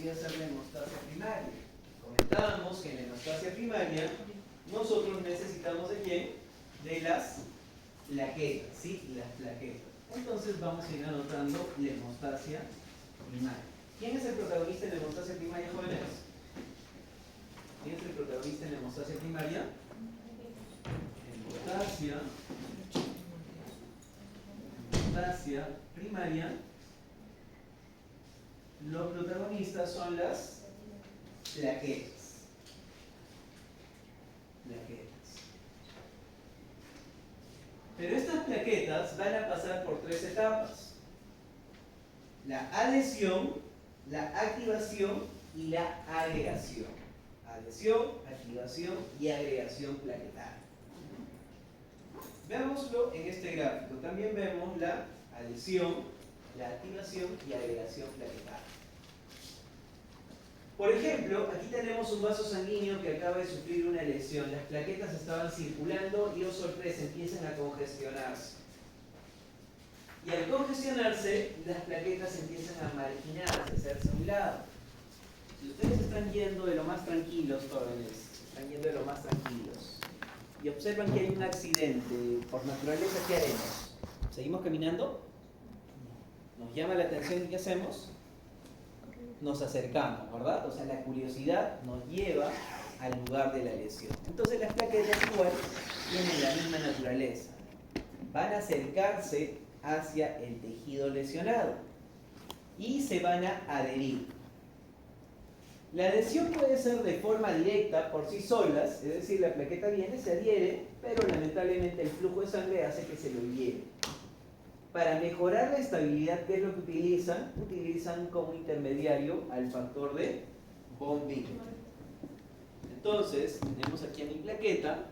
vendría a ser la hemostasia primaria. Comentábamos que en la hemostasia primaria nosotros necesitamos de quién? De las plaquetas, ¿sí? Las plaquetas. Entonces vamos a ir anotando la hemostasia primaria. ¿Quién es el protagonista en la hemostasia primaria, jóvenes? ¿Quién es el protagonista en la hemostasia primaria? Hemostasia primaria. Los protagonistas son las plaquetas. Pero estas plaquetas van a pasar por tres etapas: la adhesión, la activación y la agregación. Adhesión, activación y agregación plaquetaria. Veámoslo en este gráfico. También vemos la adhesión, la activación y agregación plaquetaria. Por ejemplo, aquí tenemos un vaso sanguíneo que acaba de sufrir una lesión. Las plaquetas estaban circulando y, oh sorpresa, empiezan a congestionarse. Y al congestionarse, las plaquetas empiezan a marginarse, a hacerse a un lado. Si ustedes están yendo de lo más tranquilos, jóvenes, están yendo de lo más tranquilos, y observan que hay un accidente, por naturaleza, ¿qué haremos? ¿Seguimos caminando? ¿Nos llama la atención y qué hacemos? Nos acercamos, ¿verdad? O sea, la curiosidad nos lleva al lugar de la lesión. Entonces las plaquetas igual tienen la misma naturaleza. Van a acercarse hacia el tejido lesionado y se van a adherir. La adhesión puede ser de forma directa por sí solas, es decir, la plaqueta viene, se adhiere, pero lamentablemente el flujo de sangre hace que se lo lleve. Para mejorar la estabilidad, ¿qué es lo que utilizan? Utilizan como intermediario al factor de von Willebrand. Entonces, tenemos aquí a mi plaqueta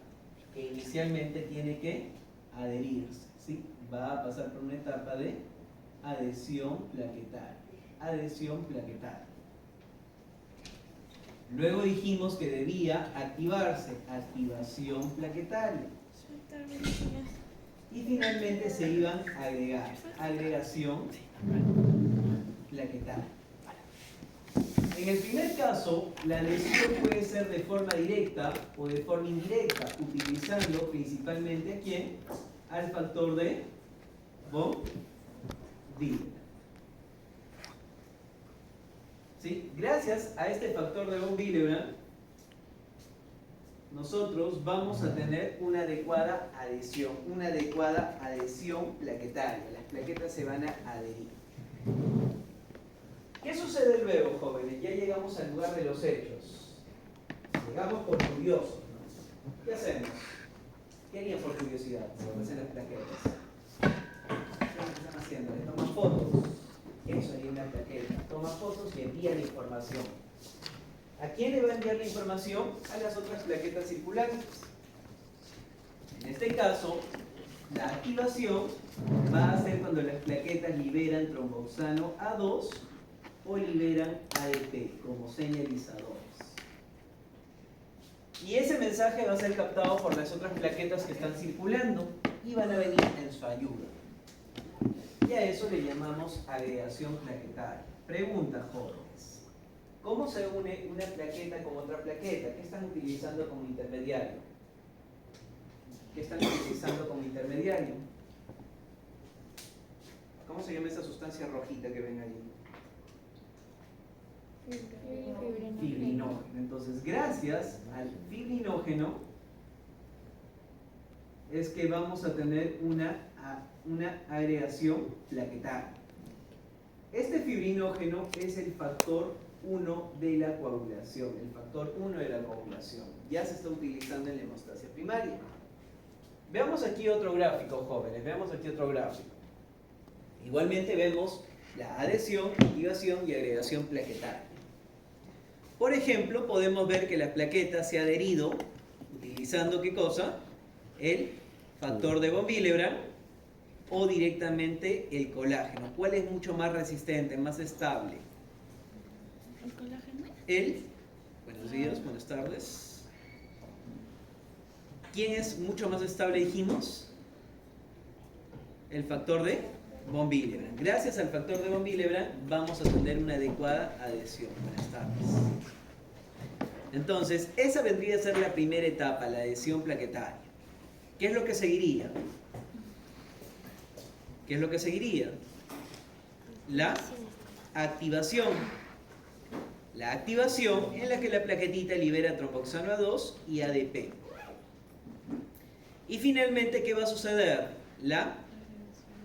que inicialmente tiene que adherirse, ¿sí? Va a pasar por una etapa de adhesión plaquetaria. Adhesión plaquetaria. Luego dijimos que debía activarse, activación plaquetaria. Y finalmente se iban a agregar, agregación plaquetaria. En el primer caso, la adhesión puede ser de forma directa o de forma indirecta, utilizando principalmente ¿a quién? Al factor de von Willebrand. ¿Sí? Gracias a este factor de von Willebrand, nosotros vamos a tener una adecuada adhesión plaquetaria. Las plaquetas se van a adherir. ¿Qué sucede luego, jóvenes? Ya llegamos al lugar de los hechos. Llegamos por curiosos, ¿no? ¿Qué hacemos? ¿Qué harían por curiosidad? Se hacen las plaquetas. ¿Qué están haciendo? Les toman fotos. Eso haría una plaqueta. Toma fotos y envía la información. ¿A quién le va a enviar la información? A las otras plaquetas circulantes. En este caso, la activación va a ser cuando las plaquetas liberan tromboxano A2 o liberan ADP como señalizadores. Y ese mensaje va a ser captado por las otras plaquetas que están circulando y van a venir en su ayuda. Y a eso le llamamos agregación plaquetaria. Pregunta, jóvenes. ¿Cómo se une una plaqueta con otra plaqueta? ¿Qué están utilizando como intermediario? ¿Cómo se llama esa sustancia rojita que ven ahí? Fibrinógeno. Entonces, gracias al fibrinógeno es que vamos a tener una agregación plaquetaria. Este fibrinógeno es el factor 1 de la coagulación, ya se está utilizando en la hemostasia primaria. Veamos aquí otro gráfico, jóvenes, Igualmente vemos la adhesión, activación y agregación plaquetaria. Por ejemplo, podemos ver que la plaqueta se ha adherido utilizando ¿qué cosa? El factor de von Willebrand o directamente el colágeno. ¿Cuál es mucho más resistente, más estable? ¿El colágeno? Buenos días, buenas tardes. ¿Quién es mucho más estable, dijimos? El factor de von Willebrand. Gracias al factor de von Willebrand vamos a tener una adecuada adhesión. Buenas tardes. Entonces, esa vendría a ser la primera etapa, la adhesión plaquetaria. ¿Qué es lo que seguiría? ¿Qué es lo que seguiría? La activación. La activación en la que la plaquetita libera tromboxano A2 y ADP. Y finalmente, ¿qué va a suceder? La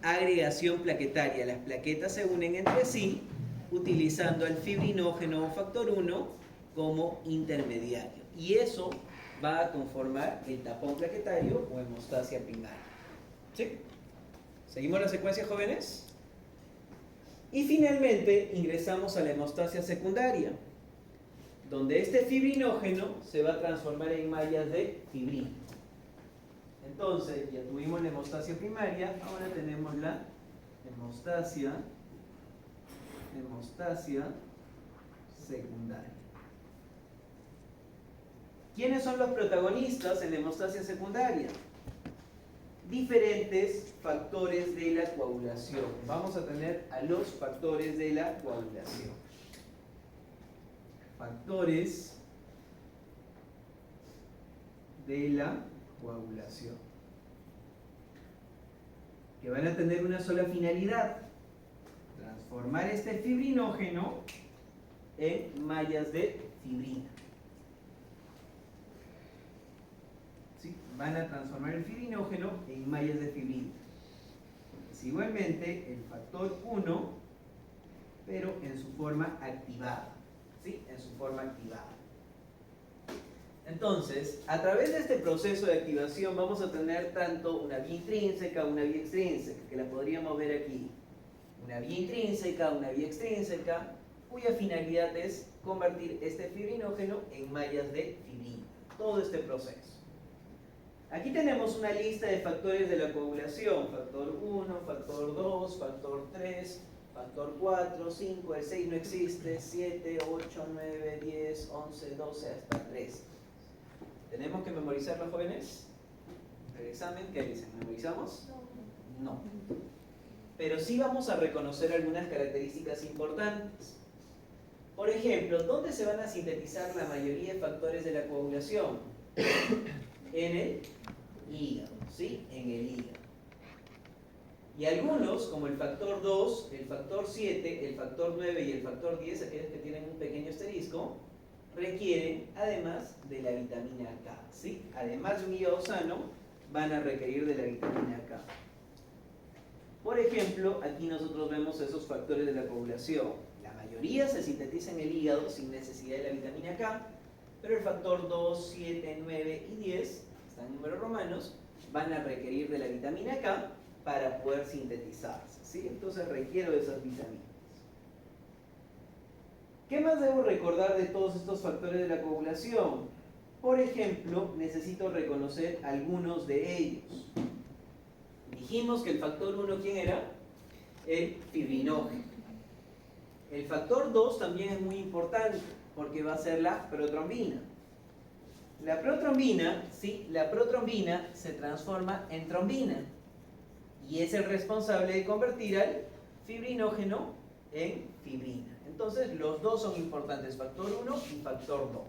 agregación plaquetaria. Las plaquetas se unen entre sí utilizando el fibrinógeno o factor 1 como intermediario. Y eso va a conformar el tapón plaquetario o hemostasia primaria. ¿Sí? ¿Seguimos la secuencia, jóvenes? Y finalmente ingresamos a la hemostasia secundaria, donde este fibrinógeno se va a transformar en mallas de fibrina. Entonces, ya tuvimos la hemostasia primaria, ahora tenemos la hemostasia secundaria. ¿Quiénes son los protagonistas en la hemostasia secundaria? Diferentes factores de la coagulación. Vamos a tener a los factores de la coagulación. Factores de la coagulación, que van a tener una sola finalidad: transformar este fibrinógeno en mallas de fibrina. ¿Sí? Van a transformar el fibrinógeno en mallas de fibrina. Es igualmente el factor 1, pero en su forma activada. ¿Sí? En su forma activada. Entonces, a través de este proceso de activación vamos a tener tanto una vía intrínseca, una vía extrínseca, que la podríamos ver aquí. Una vía intrínseca, una vía extrínseca, cuya finalidad es convertir este fibrinógeno en mallas de fibrina. Todo este proceso. Aquí tenemos una lista de factores de la coagulación: factor 1, factor 2, factor 3, factor 4, 5, el 6 no existe, 7, 8, 9, 10, 11, 12, hasta 13. ¿Tenemos que memorizarlo, jóvenes? ¿El examen qué dicen? ¿Memorizamos? No. Pero sí vamos a reconocer algunas características importantes. Por ejemplo, ¿dónde se van a sintetizar la mayoría de factores de la coagulación? En el hígado, ¿sí? En el hígado. Y algunos, como el factor 2, el factor 7, el factor 9 y el factor 10, aquellos que tienen un pequeño asterisco, requieren, además de la vitamina K, ¿sí? Además de un hígado sano, van a requerir de la vitamina K. Por ejemplo, aquí nosotros vemos esos factores de la coagulación. La mayoría se sintetiza en el hígado sin necesidad de la vitamina K, pero el factor 2, 7, 9 y 10, están en números romanos, van a requerir de la vitamina K para poder sintetizarse, ¿sí? Entonces requiero de esas vitaminas. ¿Qué más debo recordar de todos estos factores de la coagulación? Por ejemplo, necesito reconocer algunos de ellos. Dijimos que el factor 1, ¿quién era? El fibrinógeno. El factor 2 también es muy importante, porque va a ser la protrombina. La protrombina, sí, la protrombina se transforma en trombina y es el responsable de convertir al fibrinógeno en fibrina. Entonces, los dos son importantes, factor 1 y factor 2.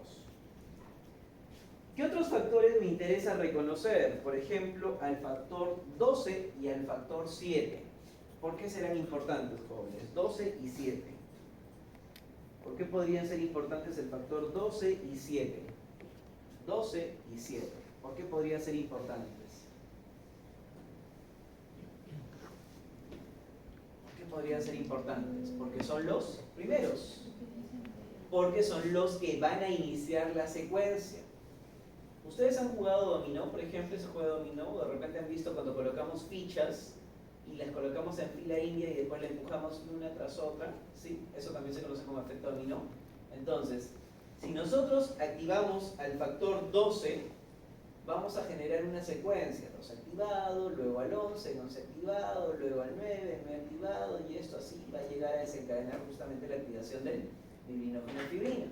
¿Qué otros factores me interesa reconocer? Por ejemplo, al factor 12 y al factor 7. ¿Por qué serán importantes, jóvenes? 12 y 7. ¿Por qué podrían ser importantes el factor 12 y 7? 12 y 7. ¿Por qué podrían ser importantes? ¿Por qué podrían ser importantes? Porque son los primeros. Porque son los que van a iniciar la secuencia. ¿Ustedes han jugado dominó? Por ejemplo, ese juego de dominó, de repente han visto cuando colocamos fichas y las colocamos en fila india y después las empujamos una tras otra, ¿sí? Eso también se conoce como efecto dominó. Entonces, si nosotros activamos al factor 12, vamos a generar una secuencia: 2 activado, luego al 11, 11 activado, luego al 9, 9 activado, y esto así va a llegar a desencadenar justamente la activación del fibrinógeno fibrina.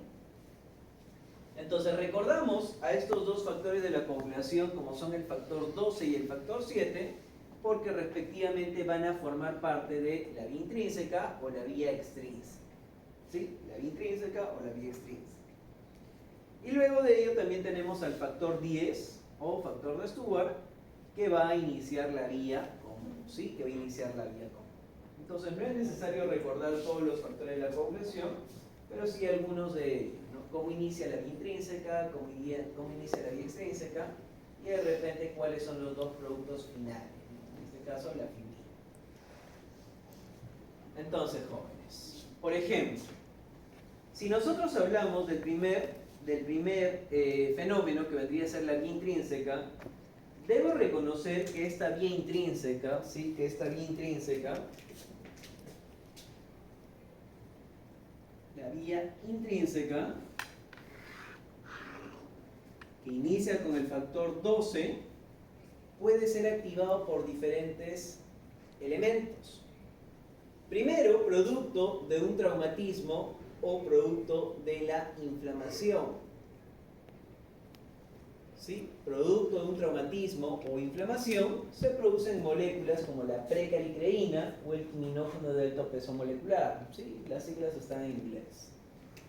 Entonces recordamos a estos dos factores de la coagulación, como son el factor 12 y el factor 7, porque respectivamente van a formar parte de la vía intrínseca o la vía extrínseca. ¿Sí? La vía intrínseca o la vía extrínseca. Y luego de ello también tenemos al factor 10 o factor de Stewart, que va a iniciar la vía común. ¿Sí? Que va a iniciar la vía común. Entonces no es necesario recordar todos los factores de la población, pero sí algunos de ellos, ¿no? Cómo inicia la vía intrínseca, cómo inicia la vía extrínseca, y de repente cuáles son los dos productos finales, ¿no? En este caso la fibrina. Entonces, jóvenes, por ejemplo, si nosotros hablamos del primer fenómeno que vendría a ser la vía intrínseca, debo reconocer que esta vía intrínseca, ¿sí? La vía intrínseca, que inicia con el factor 12, puede ser activado por diferentes elementos. Primero, producto de un traumatismo o producto de la inflamación. ¿Sí? Producto de un traumatismo o inflamación se producen moléculas como la precalicreína o el quiminógeno de alto peso molecular. ¿Sí? Las siglas están en inglés.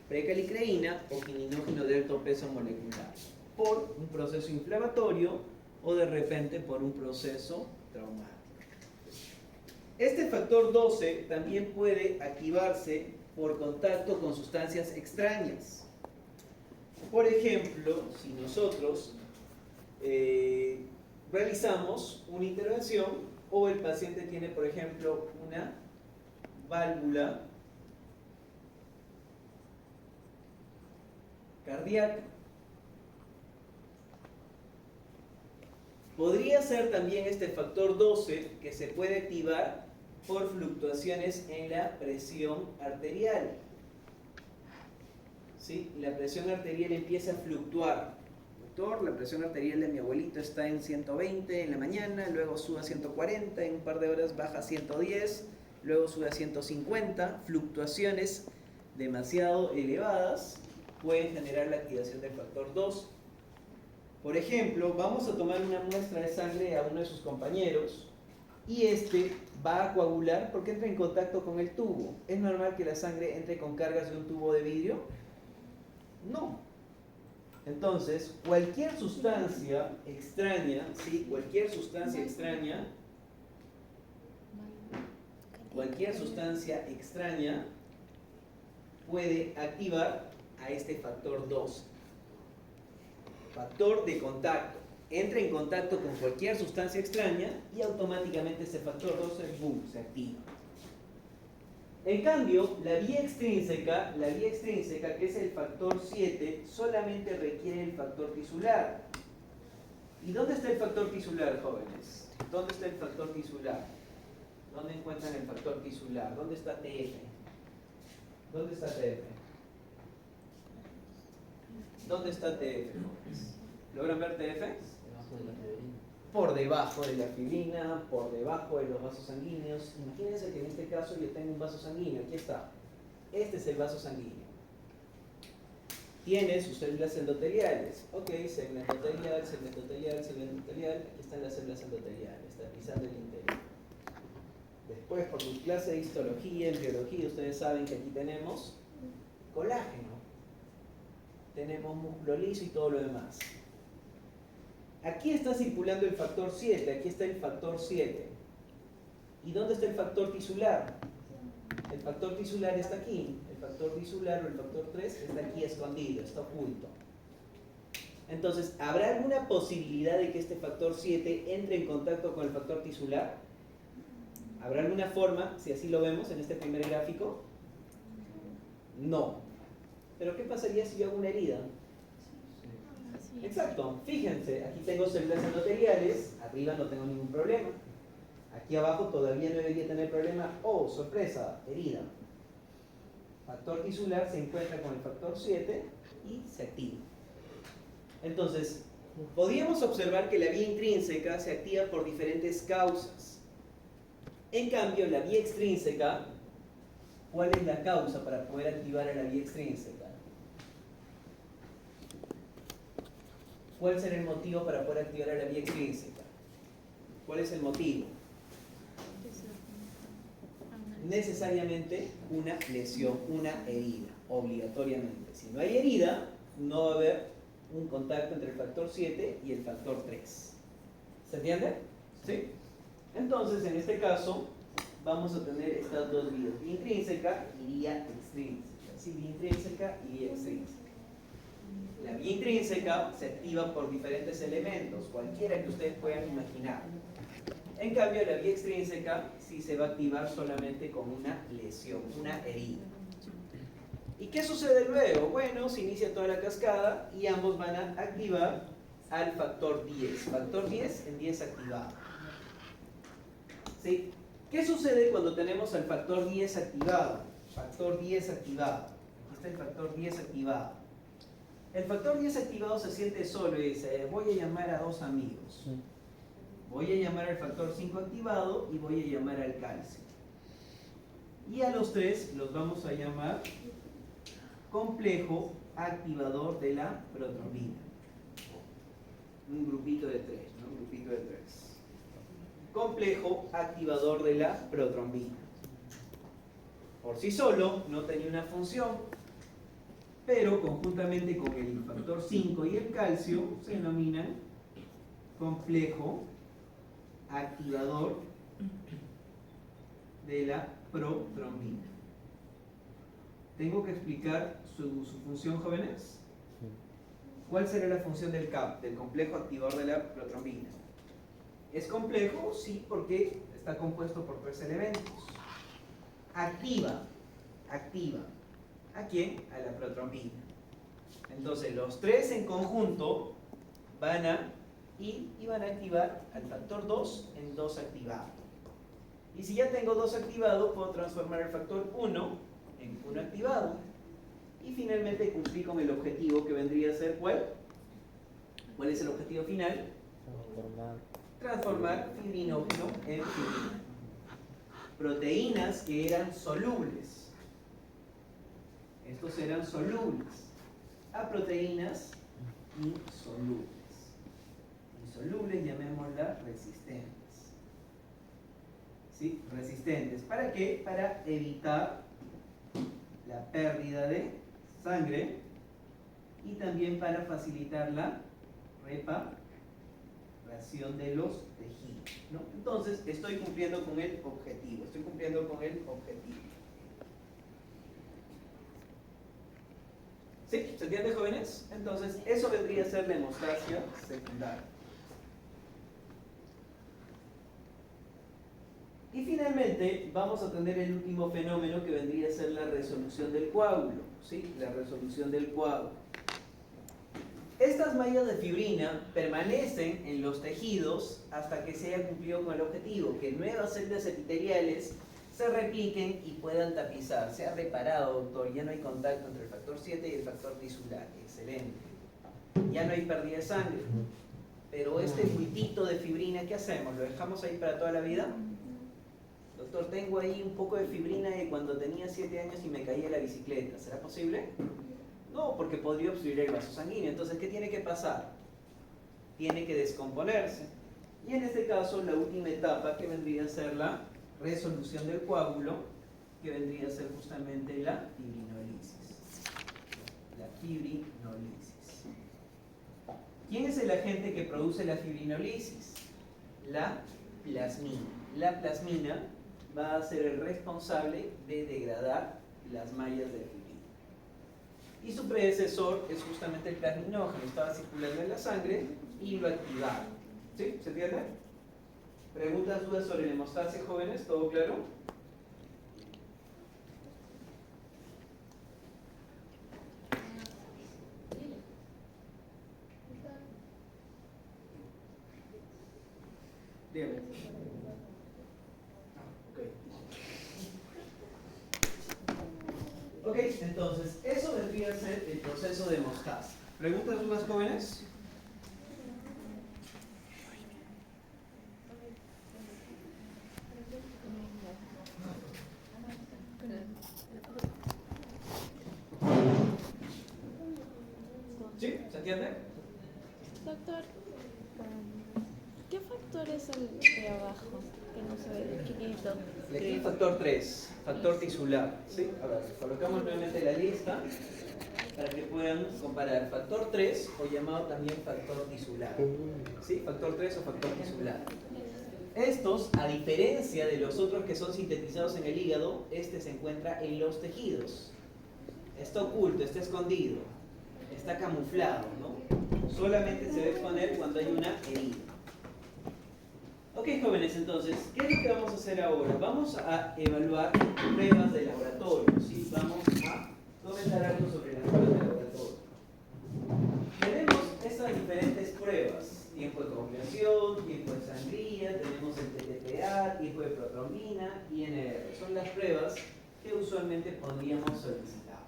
Precalicreína o quiminógeno de alto peso molecular, por un proceso inflamatorio o de repente por un proceso traumático. Este factor 12 también puede activarse por contacto con sustancias extrañas. Por ejemplo, si nosotros realizamos una intervención o el paciente tiene, por ejemplo, una válvula cardíaca. Podría ser también este factor 12 que se puede activar por fluctuaciones en la presión arterial. ¿Sí? La presión arterial empieza a fluctuar. Doctor, la presión arterial de mi abuelito está en 120 en la mañana, luego sube a 140, en un par de horas baja a 110, luego sube a 150. Fluctuaciones demasiado elevadas pueden generar la activación del factor 2. Por ejemplo, vamos a tomar una muestra de sangre a uno de sus compañeros y este va a coagular porque entra en contacto con el tubo. ¿Es normal que la sangre entre con cargas de un tubo de vidrio? No. Entonces, cualquier sustancia extraña, ¿sí? Cualquier sustancia extraña puede activar a este factor 2. Factor de contacto. Entra en contacto con cualquier sustancia extraña y automáticamente ese factor 12, boom, se activa. En cambio, la vía extrínseca, que es el factor 7, solamente requiere el factor tisular. ¿Y dónde está el factor tisular, jóvenes? ¿Dónde está el factor tisular? ¿Dónde encuentran el factor tisular? ¿Dónde está TF? ¿Dónde está TF? ¿Dónde está TF, jóvenes? ¿Logran ver TF? Por debajo de la fibrina, por debajo de los vasos sanguíneos. Imagínense que en este caso yo tengo un vaso sanguíneo, aquí está. Este es el vaso sanguíneo. Tiene sus células endoteliales. Ok, segmento endotelial, aquí están las células endoteliales, tapizando el interior. Después, por su clase de histología, en biología, ustedes saben que aquí tenemos colágeno. Tenemos músculo liso y todo lo demás. Aquí está circulando el factor 7, aquí está el factor 7. ¿Y dónde está el factor tisular? El factor tisular está aquí. El factor tisular o el factor 3 está aquí escondido, está oculto. Entonces, ¿habrá alguna posibilidad de que este factor 7 entre en contacto con el factor tisular? ¿Habrá alguna forma, si así lo vemos en este primer gráfico? No. ¿Pero qué pasaría si yo hago una herida? Exacto, fíjense, aquí tengo células endoteliales, arriba no tengo ningún problema. Aquí abajo todavía no debería tener problema. ¡Oh, sorpresa! Herida. Factor tisular se encuentra con el factor 7 y se activa. Entonces, podríamos observar que la vía intrínseca se activa por diferentes causas. En cambio, la vía extrínseca, ¿cuál es la causa para poder activar a la vía extrínseca? ¿Cuál será el motivo para poder activar a la vía extrínseca? ¿Cuál es el motivo? necesariamente una lesión, una herida, obligatoriamente. Si no hay herida, no va a haber un contacto entre el factor 7 y el factor 3. ¿Se entiende? ¿Sí? Entonces, en este caso, vamos a tener estas dos vías, vía intrínseca y vía extrínseca. ¿Sí? Vía intrínseca y vía extrínseca. La vía intrínseca se activa por diferentes elementos, cualquiera que ustedes puedan imaginar. En cambio, la vía extrínseca sí se va a activar solamente con una lesión, una herida. ¿Y qué sucede luego? Bueno, se inicia toda la cascada y ambos van a activar al factor 10. Factor 10 en 10 activado. ¿Sí? ¿Qué sucede cuando tenemos al factor 10 activado? Factor 10 activado. Aquí está el factor 10 activado. El factor 10 activado se siente solo y dice, voy a llamar a dos amigos. Voy a llamar al factor 5 activado y voy a llamar al calcio. Y a los tres los vamos a llamar complejo activador de la protrombina. Un grupito de tres, ¿no? Un grupito de tres. Complejo activador de la protrombina. Por sí solo no tenía una función, pero conjuntamente con el factor 5 y el calcio se denominan complejo activador de la protrombina. ¿Tengo que explicar su función, jóvenes? ¿Cuál será la función del CAP, del complejo activador de la protrombina? ¿Es complejo? Sí, porque está compuesto por tres elementos. Activa. ¿A quién? A la protrombina. Entonces, los tres en conjunto van a ir y van a activar al factor 2 en 2 activado. Y si ya tengo 2 activados, puedo transformar el factor 1 en 1 activado. Y finalmente cumplí con el objetivo que vendría a ser ¿cuál? ¿Cuál es el objetivo final? Transformar fibrinógeno en fibrina. Proteínas que eran solubles. Estos eran solubles. A proteínas insolubles. Insolubles llamémoslas resistentes. ¿Sí? Resistentes. ¿Para qué? Para evitar la pérdida de sangre y también para facilitar la reparación de los tejidos, ¿no? Entonces, estoy cumpliendo con el objetivo. ¿Sí? ¿Se entiende, jóvenes? Entonces, eso vendría a ser la hemostasia secundaria. Y finalmente, vamos a tener el último fenómeno que vendría a ser la resolución del coágulo. ¿Sí? La resolución del coágulo. Estas mallas de fibrina permanecen en los tejidos hasta que se haya cumplido con el objetivo, que nuevas células epiteliales se repliquen y puedan tapizar. Se ha reparado, doctor, ya no hay contacto entre el factor 7 y el factor tisular. Excelente. Ya no hay pérdida de sangre. Pero este bultito de fibrina, ¿qué hacemos? ¿Lo dejamos ahí para toda la vida? Doctor, tengo ahí un poco de fibrina de cuando tenía 7 años y me caí de la bicicleta. ¿Será posible? No, porque podría obstruir el vaso sanguíneo. Entonces, ¿qué tiene que pasar? Tiene que descomponerse. Y en este caso, la última etapa que vendría a ser la resolución del coágulo, que vendría a ser justamente la fibrinolisis. La fibrinolisis. ¿Quién es el agente que produce la fibrinolisis? La plasmina. La plasmina va a ser el responsable de degradar las mallas de fibrina. Y su predecesor es justamente el plasminógeno. Estaba circulando en la sangre y lo activaron. ¿Sí? ¿Se entiende? ¿Preguntas, dudas sobre la hemostasia, jóvenes? ¿Todo claro? Dígame. Ok, entonces, eso vendría a ser el proceso de hemostasia. ¿Preguntas, dudas, jóvenes? ¿Sí? ¿Se entiende? Doctor, ¿Qué factor es el de abajo? Que no se ve, el chiquito. Aquí factor 3, factor tisular. ¿Sí? A ver, colocamos nuevamente la lista para que puedan comparar. Factor 3, o llamado también factor tisular. ¿Sí? Factor 3 o factor tisular. Estos, a diferencia de los otros que son sintetizados en el hígado, este se encuentra en los tejidos. Está oculto, está escondido, está camuflado, ¿no? Solamente se va a exponer cuando hay una herida. Ok, jóvenes, entonces, ¿qué es lo que vamos a hacer ahora? Vamos a evaluar pruebas de laboratorio, ¿sí? Vamos a comentar algo sobre las pruebas de laboratorio. Tenemos estas diferentes pruebas. Tiempo de coagulación, tiempo de sangría, tenemos el TTPA, tiempo de protrombina, INR. Son las pruebas que usualmente podríamos solicitar.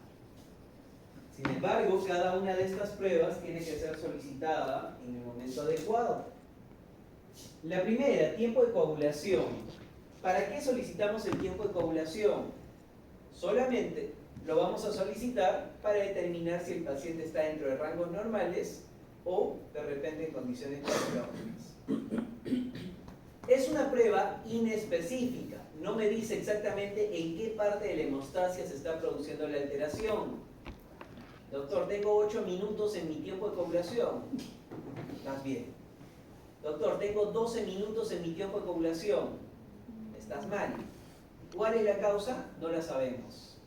Sin embargo, cada una de estas pruebas tiene que ser solicitada en el momento adecuado. La primera, tiempo de coagulación. ¿Para qué solicitamos el tiempo de coagulación? Solamente lo vamos a solicitar para determinar si el paciente está dentro de rangos normales o de repente en condiciones patológicas. Es una prueba inespecífica, no me dice exactamente en qué parte de la hemostasia se está produciendo la alteración. Doctor, tengo 8 minutos en mi tiempo de coagulación. Estás bien. Doctor, tengo 12 minutos en mi tiempo de coagulación. Estás mal. ¿Cuál es la causa? No la sabemos.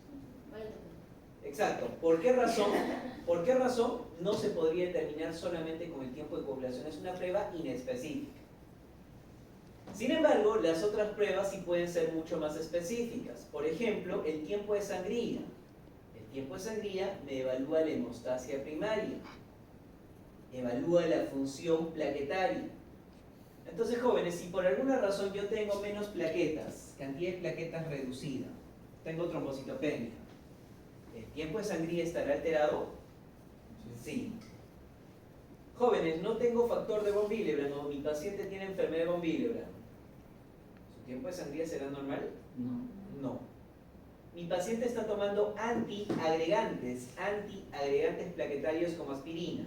Exacto. ¿Por qué razón? ¿Por qué razón no se podría determinar solamente con el tiempo de coagulación? Es una prueba inespecífica. Sin embargo, las otras pruebas sí pueden ser mucho más específicas. Por ejemplo, el tiempo de sangría. El tiempo de sangría me evalúa la hemostasia primaria. Evalúa la función plaquetaria. Entonces, jóvenes, si por alguna razón yo tengo menos plaquetas, cantidad de plaquetas reducida, tengo trombocitopenia, ¿el tiempo de sangría estará alterado? Sí. Jóvenes, no tengo factor de von Willebrand, o mi paciente tiene enfermedad de von Willebrand, ¿su tiempo de sangría será normal? No. Mi paciente está tomando antiagregantes plaquetarios como aspirina.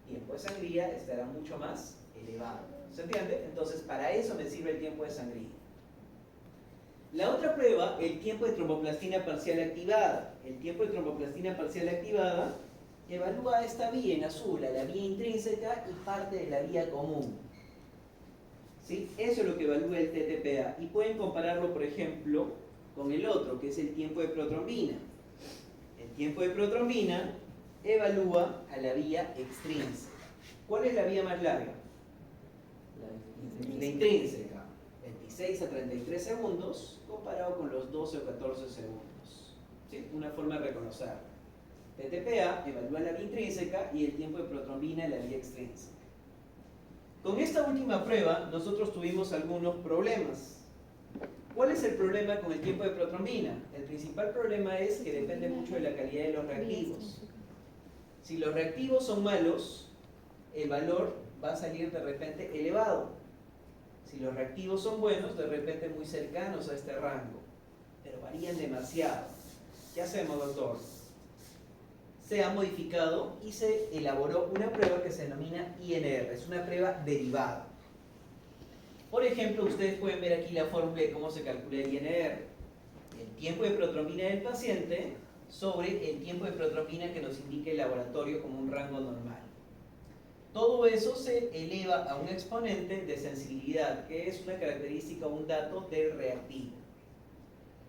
El tiempo de sangría estará mucho más elevado. ¿Se entiende? Entonces, para eso me sirve el tiempo de sangría. La otra prueba, el tiempo de tromboplastina parcial activada. El tiempo de tromboplastina parcial activada evalúa esta vía en azul, a la vía intrínseca y parte de la vía común. ¿Sí? Eso es lo que evalúa el TTPA. Y pueden compararlo, por ejemplo, con el otro, que es el tiempo de protrombina. El tiempo de protrombina evalúa a la vía extrínseca. ¿Cuál es la vía más larga? La intrínseca. 26 a 33 segundos comparado con los 12 o 14 segundos. ¿Sí? Una forma de reconocer. TTPA evalúa la vía intrínseca y el tiempo de protrombina la vía extrínseca. Con esta última prueba nosotros tuvimos algunos problemas. ¿Cuál es el problema con el tiempo de protrombina? El principal problema es que depende mucho de la calidad de los reactivos. Si los reactivos son malos, el valor va a salir de repente elevado. Si los reactivos son buenos, de repente muy cercanos a este rango. Pero varían demasiado. ¿Qué hacemos, doctor? Se ha modificado y se elaboró una prueba que se denomina INR. Es una prueba derivada. Por ejemplo, ustedes pueden ver aquí la fórmula de cómo se calcula el INR. El tiempo de protrombina del paciente sobre el tiempo de protrombina que nos indique el laboratorio como un rango normal. Todo eso se eleva a un exponente de sensibilidad, que es una característica o un dato del reactivo.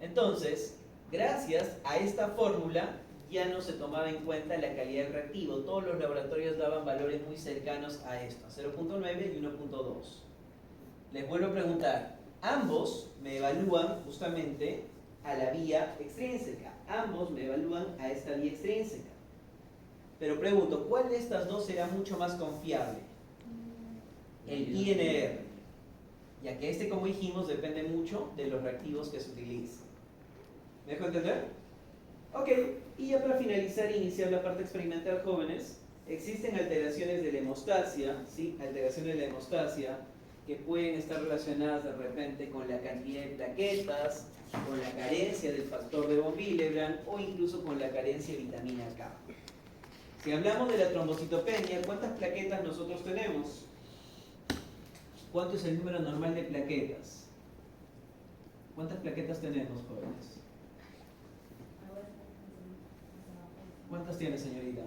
Entonces, gracias a esta fórmula, ya no se tomaba en cuenta la calidad del reactivo. Todos los laboratorios daban valores muy cercanos a esto, 0.9 y 1.2. Les vuelvo a preguntar, ambos me evalúan justamente a la vía extrínseca. Ambos me evalúan a esta vía extrínseca. Pero pregunto, ¿cuál de estas dos será mucho más confiable? El INR, ya que este, como dijimos, depende mucho de los reactivos que se utilicen. ¿Me dejo entender? Ok, y ya para finalizar e iniciar la parte experimental, jóvenes, existen alteraciones de la hemostasia, ¿sí? Alteraciones de la hemostasia que pueden estar relacionadas de repente con la cantidad de plaquetas, con la carencia del factor de von Willebrand o incluso con la carencia de vitamina K. Si hablamos de la trombocitopenia, ¿cuántas plaquetas nosotros tenemos? ¿Cuánto es el número normal de plaquetas? ¿Cuántas plaquetas tenemos, jóvenes? ¿Cuántas tiene, señorita?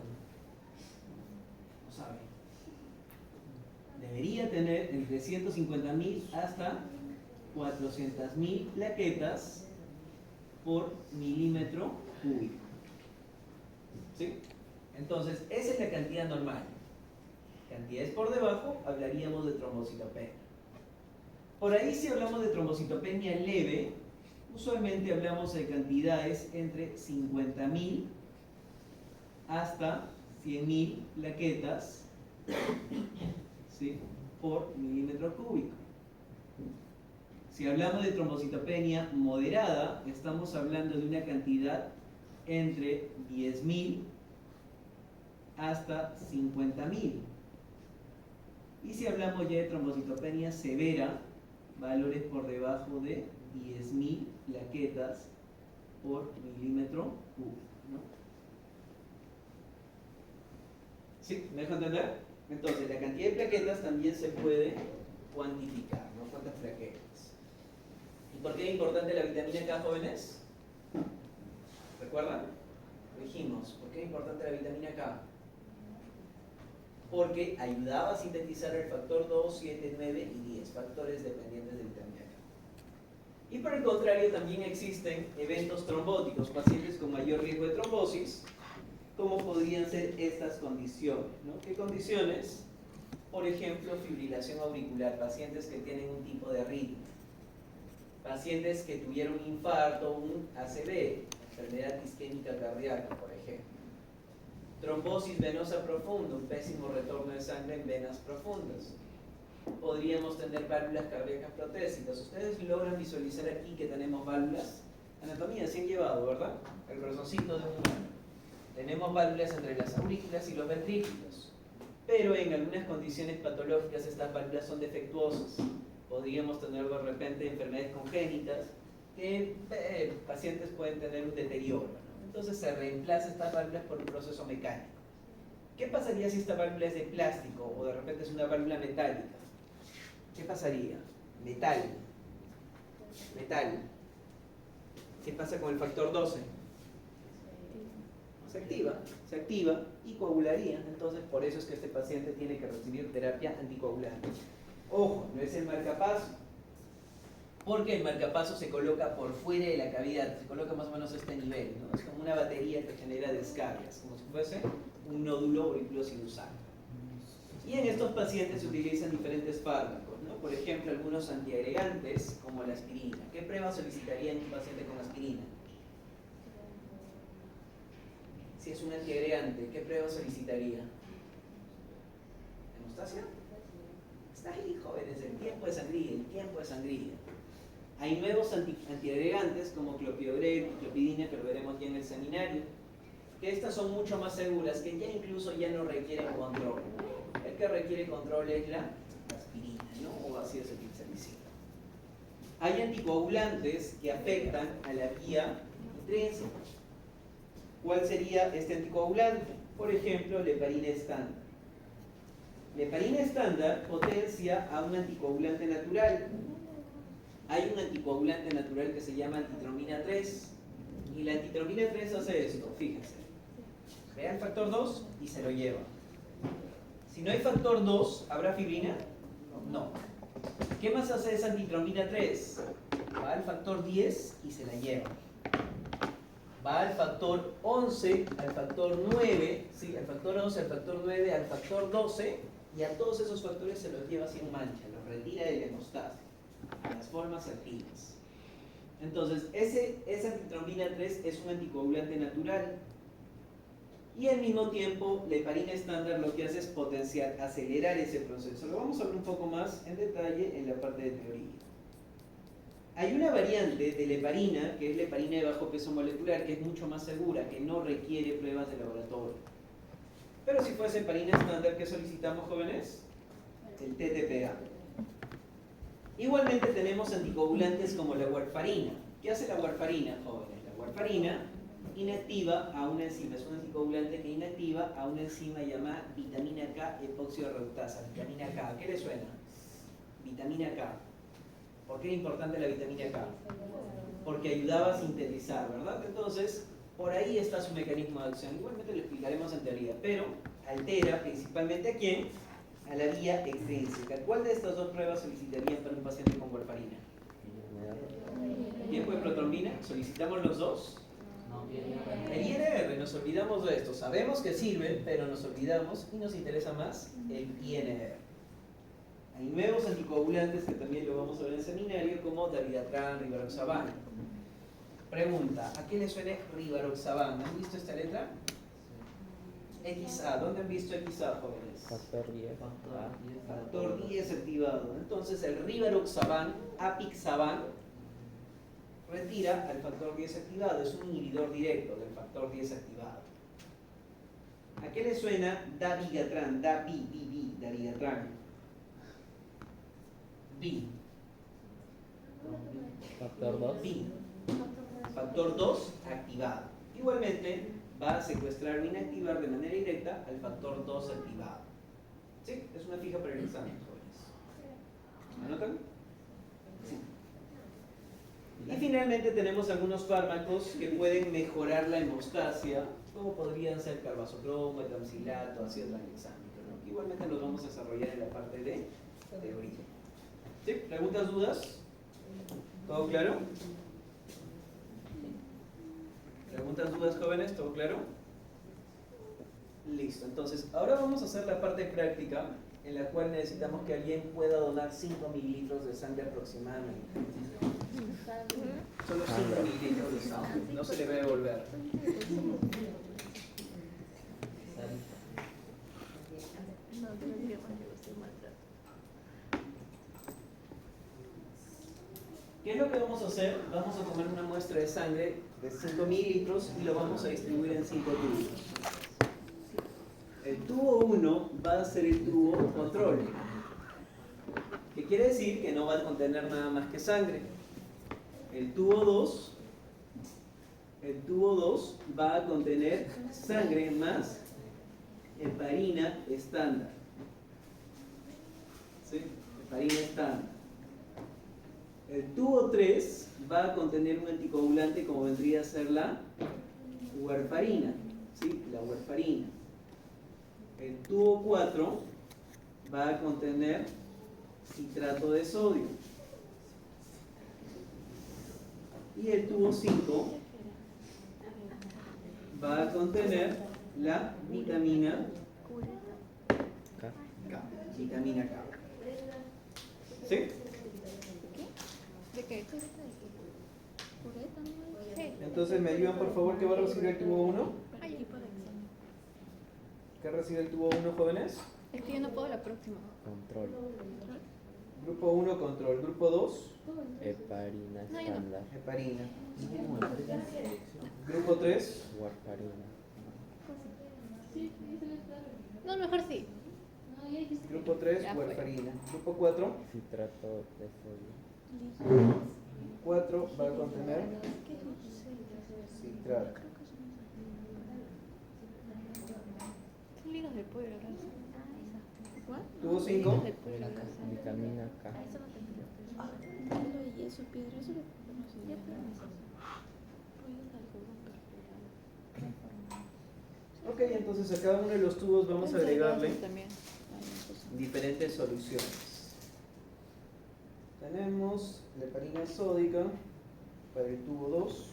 No sabe. Debería tener entre 150.000 hasta 400.000 plaquetas por milímetro cúbico. ¿Sí? Entonces, esa es la cantidad normal. Cantidades por debajo, hablaríamos de trombocitopenia. Por ahí, si hablamos de trombocitopenia leve, usualmente hablamos de cantidades entre 50.000 hasta 100.000 plaquetas, ¿sí?, por milímetro cúbico. Si hablamos de trombocitopenia moderada, estamos hablando de una cantidad entre 10.000 hasta 50.000. Y si hablamos ya de trombocitopenia severa, valores por debajo de 10.000 plaquetas por milímetro cúbico, ¿no? ¿Sí? ¿Me dejo entender? Entonces, la cantidad de plaquetas también se puede cuantificar, ¿no? ¿Cuántas plaquetas? ¿Y por qué es importante la vitamina K, jóvenes? ¿Recuerdan? Lo dijimos. ¿Por qué es importante la vitamina K? Porque ayudaba a sintetizar el factor 2, 7, 9 y 10, factores dependientes de vitamina K. Y por el contrario, también existen eventos trombóticos, pacientes con mayor riesgo de trombosis, como podrían ser estas condiciones, ¿no? ¿Qué condiciones? Por ejemplo, fibrilación auricular, pacientes que tienen un tipo de arritmia, pacientes que tuvieron un infarto, un ACV, enfermedad isquémica cardíaca, por ejemplo. Trombosis venosa profunda, un pésimo retorno de sangre en venas profundas. Podríamos tener válvulas cardíacas protésicas. Ustedes logran visualizar aquí que tenemos válvulas. Anatomía se han llevado, ¿verdad? El corazoncito de un humano. Tenemos válvulas entre las aurículas y los ventrículos. Pero en algunas condiciones patológicas estas válvulas son defectuosas. Podríamos tener de repente enfermedades congénitas que pacientes pueden tener un deterioro, ¿no? Entonces se reemplaza estas válvulas por un proceso mecánico. ¿Qué pasaría si esta válvula es de plástico o de repente es una válvula metálica? ¿Qué pasaría? Metal. ¿Qué pasa con el factor 12? Se activa y coagularía. Entonces por eso es que este paciente tiene que recibir terapia anticoagulante. Ojo, no es el marcapaso, porque el marcapaso se coloca por fuera de la cavidad, se coloca más o menos a este nivel, ¿no? Es como una batería que genera descargas, como si fuese un nódulo auriculosinusal. Y en estos pacientes se utilizan diferentes fármacos, ¿no? Por ejemplo, algunos antiagregantes como la aspirina. ¿Qué prueba solicitaría en un paciente con aspirina? Si es un antiagregante, ¿qué prueba solicitaría? ¿Hemostasia? Está ahí, jóvenes, el tiempo de sangría. Hay nuevos antiagregantes como clopidogrel y clopidina, que lo veremos ya en el seminario, que estas son mucho más seguras, que ya incluso ya no requieren control. El que requiere control es la aspirina, ¿no? O ácido acetilsalicílico. Hay anticoagulantes que afectan a la vía intrínseca. ¿Cuál sería este anticoagulante? Por ejemplo, la heparina estándar. La heparina estándar potencia a un anticoagulante natural. Hay un anticoagulante natural que se llama antitromina 3. Y la antitromina 3 hace esto, fíjense. Vea el factor 2 y se lo lleva. Si no hay factor 2, ¿habrá fibrina? No. ¿Qué más hace esa antitromina 3? Va al factor 10 y se la lleva. Va al factor 11, al factor 9, sí, al factor 11, al factor 9, al factor 12, y a todos esos factores se los lleva sin mancha, los retira de la hemostasia, a las formas activas. Entonces, esa antitrombina 3 es un anticoagulante natural, y al mismo tiempo la heparina estándar lo que hace es potenciar, acelerar ese proceso. Lo vamos a ver un poco más en detalle en la parte de teoría. Hay una variante de la heparina, que es la heparina de bajo peso molecular, que es mucho más segura, que no requiere pruebas de laboratorio. Pero si fuese heparina estándar, ¿qué solicitamos, jóvenes? El TTPA. Igualmente tenemos anticoagulantes como la warfarina. ¿Qué hace la warfarina, jóvenes? La warfarina inactiva a una enzima, es un anticoagulante que inactiva a una enzima llamada vitamina K epoxidorreductasa, vitamina K. ¿Qué le suena? Vitamina K. ¿Por qué era importante la vitamina K? Porque ayudaba a sintetizar, ¿verdad? Entonces, por ahí está su mecanismo de acción. Igualmente lo explicaremos en teoría, pero altera principalmente a quién? A la vía extrínseca. ¿Cuál de estas dos pruebas solicitarían para un paciente con warfarina? ¿Tiempo de protrombina? ¿Solicitamos los dos? El INR, nos olvidamos de esto. Sabemos que sirven, pero nos olvidamos y nos interesa más el INR. Hay nuevos anticoagulantes que también lo vamos a ver en el seminario, como daridorexant, rivaroxaban. Pregunta, ¿a qué le suena rivaroxaban? ¿Han visto esta letra? XA. ¿Dónde han visto XA, jóvenes? Factor 10. Factor 10 activado. Entonces el rivaroxaban, apixaban, retira al factor 10 activado. Es un inhibidor directo del factor 10 activado. ¿A qué le suena dabigatran? Dabigatran. B. Factor 2. B. Factor 2 activado. Igualmente va a secuestrar o inactivar de manera directa al factor 2 activado. ¿Sí? Es una fija para el examen, jóvenes. ¿Anotan? Sí. Y finalmente tenemos algunos fármacos que pueden mejorar la hemostasia, como podrían ser carbazocromo, etamcilato, ácido tranexámico, ¿no? Igualmente los vamos a desarrollar en la parte de teoría. ¿Sí? ¿Preguntas, dudas? ¿Todo claro? ¿Preguntas, dudas, jóvenes? ¿Todo claro? Listo. Entonces, ahora vamos a hacer la parte práctica, en la cual necesitamos que alguien pueda donar 5 mililitros de sangre aproximadamente. Solo 5 mililitros de sangre. No se le va a devolver. ¿Qué es lo que vamos a hacer? Vamos a tomar una muestra de sangre de 5 mililitros y lo vamos a distribuir en 5 tubos. El tubo 1 va a ser el tubo control, que quiere decir que no va a contener nada más que sangre. El tubo 2 va a contener sangre más heparina estándar. ¿Sí? Heparina estándar. El tubo 3 va a contener un anticoagulante como vendría a ser la warfarina. ¿Sí? La warfarina. El tubo 4 va a contener citrato de sodio. Y el tubo 5 va a contener la vitamina K. Vitamina K. ¿Sí? ¿De qué? Entonces, ¿me ayudan por favor? ¿Qué va a recibir el tubo 1? ¿Qué recibe el tubo 1, jóvenes? Es que yo no puedo la próxima. Control. Grupo 1, control. Grupo 2, Heparina No, yo no. estándar. heparina. Grupo 3, Warfarina. No, mejor sí. grupo 3, Ya fue. warfarina. Grupo 4, Citrato de sodio. 4 va a contener citrato. Son ligas de pollo, ¿verdad? ¿Cuál? Tubo 5, De pollo, ¿verdad? Vitamina K. Y eso, piedra, eso lo ok, entonces a cada uno de los tubos vamos a agregarle también. diferentes soluciones. Tenemos la heparina sódica para el tubo 2.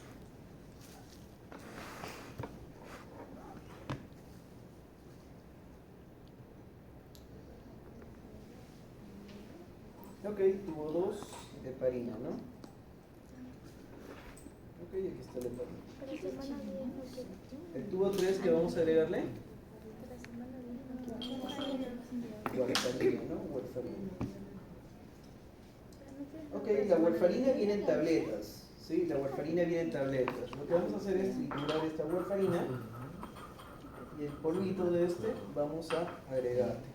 Ok, tubo 2, heparina, ¿no? Ok, aquí está la heparina. El tubo 3 que vamos a agregarle, warfarina, ¿no? Warfarina. Ok, la warfarina viene en tabletas, ¿sí? La warfarina viene en tabletas. Lo que vamos a hacer es triturar esta warfarina y el polvito de este vamos a agregarle.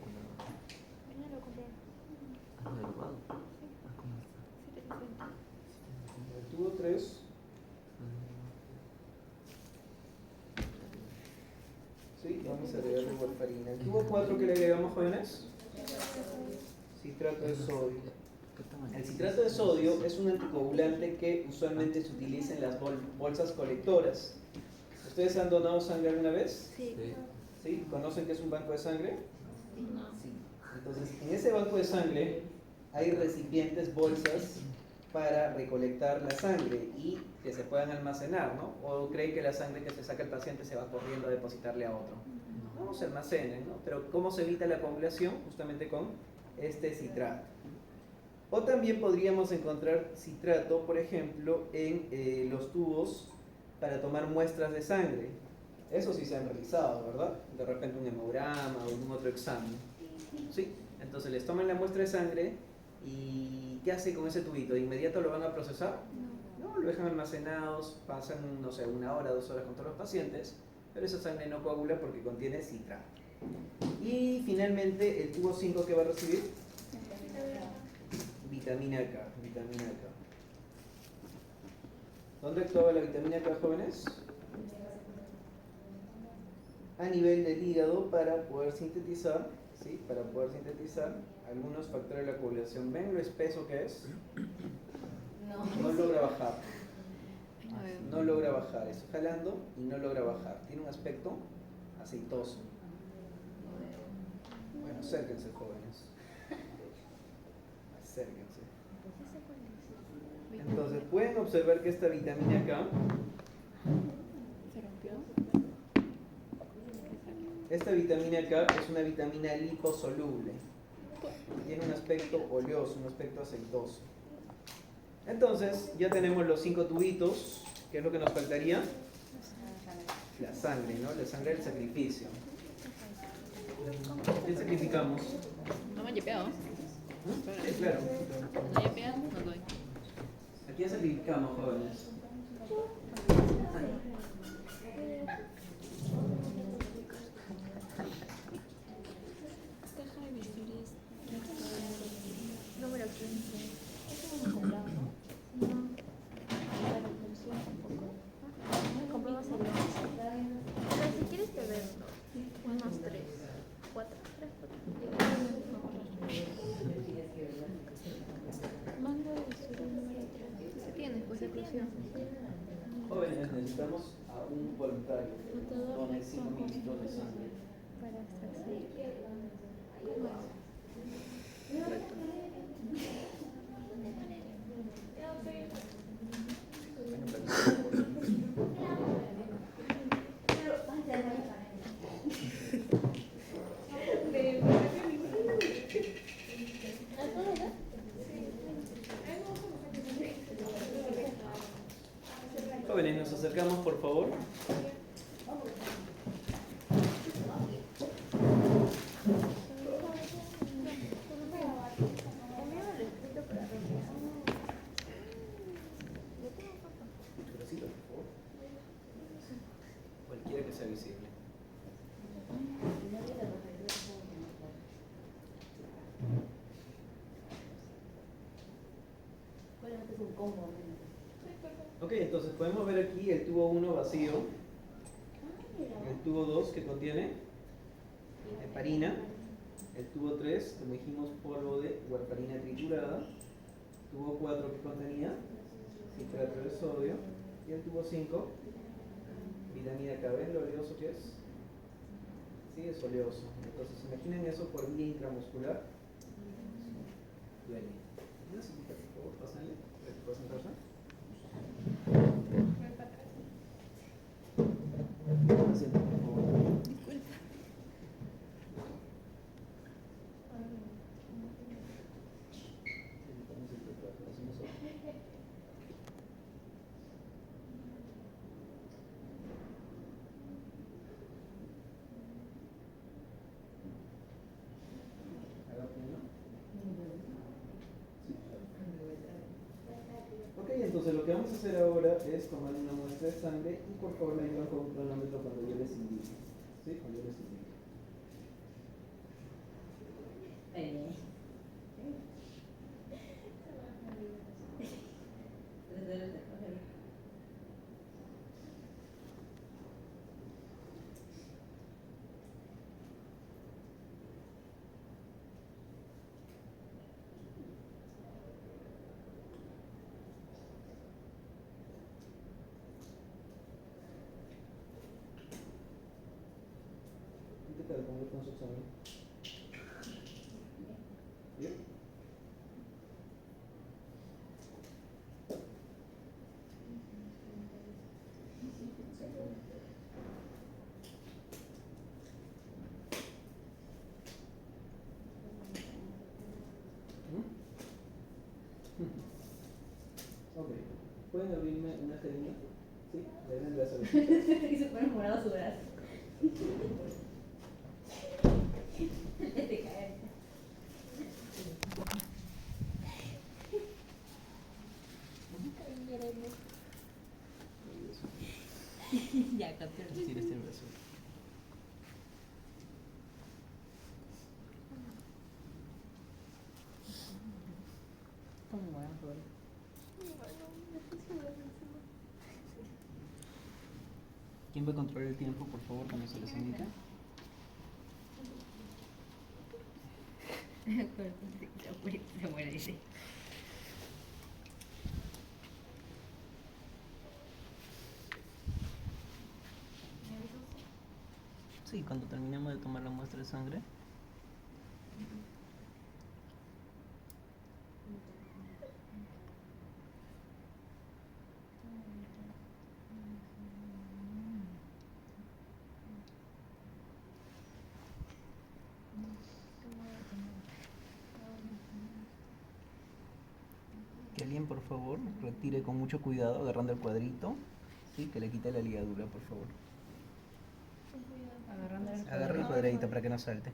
El tubo 3. Sí, vamos a agregarle warfarina. El tubo 4 que le agregamos, jóvenes, citrato de sodio. El citrato de sodio es un anticoagulante que usualmente se utiliza en las bolsas colectoras. ¿Ustedes han donado sangre alguna vez? Sí. ¿Sí? ¿Conocen qué es un banco de sangre? No. Sí. Entonces, en ese banco de sangre hay recipientes, bolsas para recolectar la sangre y que se puedan almacenar, ¿no? O creen que la sangre que se saca el paciente se va corriendo a depositarle a otro. No, se almacenen, ¿no? Pero ¿cómo se evita la coagulación? Justamente con este citrato. O también podríamos encontrar citrato, por ejemplo, en los tubos para tomar muestras de sangre. Eso sí se han realizado, ¿verdad? De repente un hemograma o algún otro examen. Sí, entonces les toman la muestra de sangre y ¿qué hace con ese tubito? ¿De inmediato lo van a procesar? No, lo dejan almacenados, pasan, no sé, 1 hora, 2 horas con todos los pacientes, pero esa sangre no coagula porque contiene citrato. Y finalmente el tubo 5 que va a recibir vitamina K, vitamina K. ¿Dónde actuaba la vitamina K, jóvenes? A nivel del hígado para poder sintetizar, ¿sí? Para poder sintetizar algunos factores de la coagulación. ¿Ven lo espeso que es? No logra bajar. No logra bajar. Está jalando y no logra bajar. Tiene un aspecto aceitoso. Bueno, acérquense, jóvenes. Acérquense. Entonces, pueden observar que esta vitamina K, ¿Se rompió? esta vitamina K es una vitamina liposoluble. Tiene un aspecto oleoso, un aspecto aceitoso. Entonces, ya tenemos los 5 tubitos. ¿Qué es lo que nos faltaría? La sangre, ¿no? La sangre del sacrificio. ¿Qué sacrificamos? No me han yepeado. Sí, claro. No yepean, no doy. ¿A quién sacrificamos, jóvenes? Caja de bisturíes. Número 15. ¿Eso hemos comprado, no? No. Para la función tampoco. Compramos el 11. Pero si quieres te vendo. Unos 3. 4. 3, 4. Mango de bisturí número 3. Se tiene, pues de oclusión. Jóvenes, necesitamos a un voluntario. Matador Done de 5 ojos. mililitros de sangre. Para saciar. ¿Cómo es? Correcto. Jóvenes, nos acercamos, por favor. Bracito, por favor. Cualquiera que sea visible. Ok, entonces podemos ver aquí el tubo 1 vacío, el tubo 2 que contiene heparina, el tubo 3, como dijimos, polvo de warfarina triturada, tubo 4 que contenía citrato de sodio y el tubo 5, vitamina K. ¿Ven lo oleoso que es? Sí, es oleoso. Entonces imaginen eso por vía intramuscular. Duele. Una cintita, por favor, pásenle. ¿Puedes sentarse? Asiento, por favor. Ok, entonces lo que vamos a hacer ahora es tomar una muestra de sangre y por favor me ayudan con un cronómetro cuando yo les indique. ¿Sí? Cuando yo les indique. cómo fue con su examen? ¿Bien? Ok. ¿Pueden abrirme una jeringa? ¿Sí? Le den la salud. Y se pone morado su brazo. Te cae. Ya, captura. Estira este brazo. Como morado su brazo. ¿Quién va a controlar el tiempo, por favor, cuando se les indica? Se muere, dice. Sí, cuando terminemos de tomar la muestra de sangre. Que alguien, por favor, retire con mucho cuidado, agarrando el cuadrito. Sí, que le quite la ligadura, por favor. Agarrando el Agarra el cuadradito para que no salte.